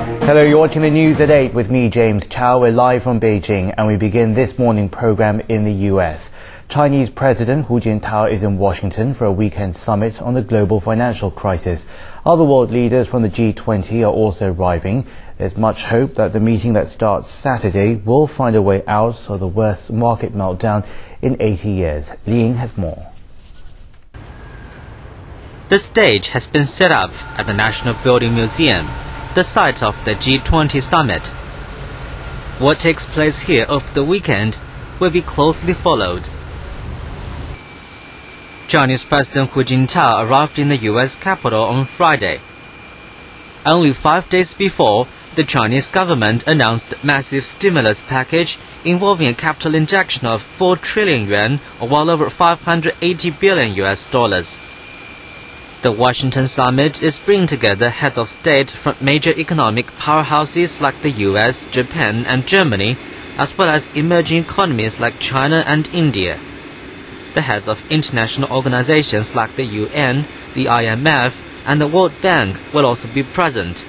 Hello, you're watching the news at 8 with me, James Chow. We're live from Beijing and we begin this morning program in the US. Chinese President Hu Jintao is in Washington for a weekend summit on the global financial crisis. Other world leaders from the G20 are also arriving. There's much hope that the meeting that starts Saturday will find a way out of the worst market meltdown in 80 years. Li Ying has more. The stage has been set up at the National Building Museum, the site of the G20 summit. What takes place here over the weekend will be closely followed. Chinese President Hu Jintao arrived in the U.S. capital on Friday. Only 5 days before, the Chinese government announced a massive stimulus package involving a capital injection of 4 trillion yuan, or well over 580 billion US dollars. The Washington summit is bringing together heads of state from major economic powerhouses like the US, Japan and Germany, as well as emerging economies like China and India. The heads of international organizations like the UN, the IMF and the World Bank will also be present.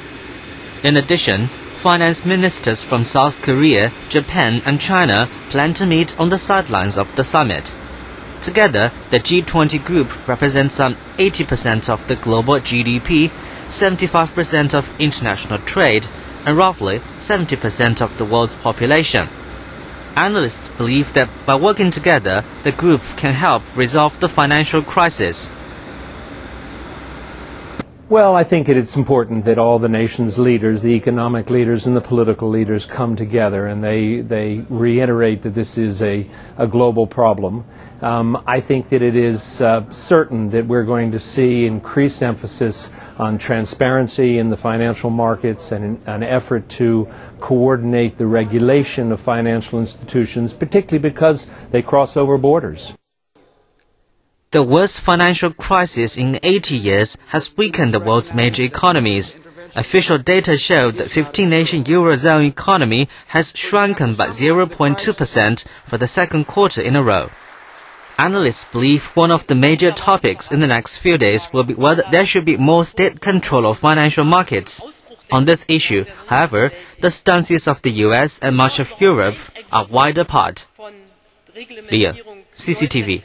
In addition, finance ministers from South Korea, Japan and China plan to meet on the sidelines of the summit. Together, the G20 group represents some 80% of the global GDP, 75% of international trade, and roughly 70% of the world's population. Analysts believe that by working together, the group can help resolve the financial crisis. Well, I think it's important that all the nation's leaders, the economic leaders and the political leaders come together and they reiterate that this is a global problem. I think that it is certain that we're going to see increased emphasis on transparency in the financial markets and an effort to coordinate the regulation of financial institutions, particularly because they cross over borders. The worst financial crisis in 80 years has weakened the world's major economies. Official data show that 15-nation Eurozone economy has shrunken by 0.2% for the second quarter in a row. Analysts believe one of the major topics in the next few days will be whether there should be more state control of financial markets. On this issue, however, the stances of the US and much of Europe are wide apart. Li Ying, CCTV.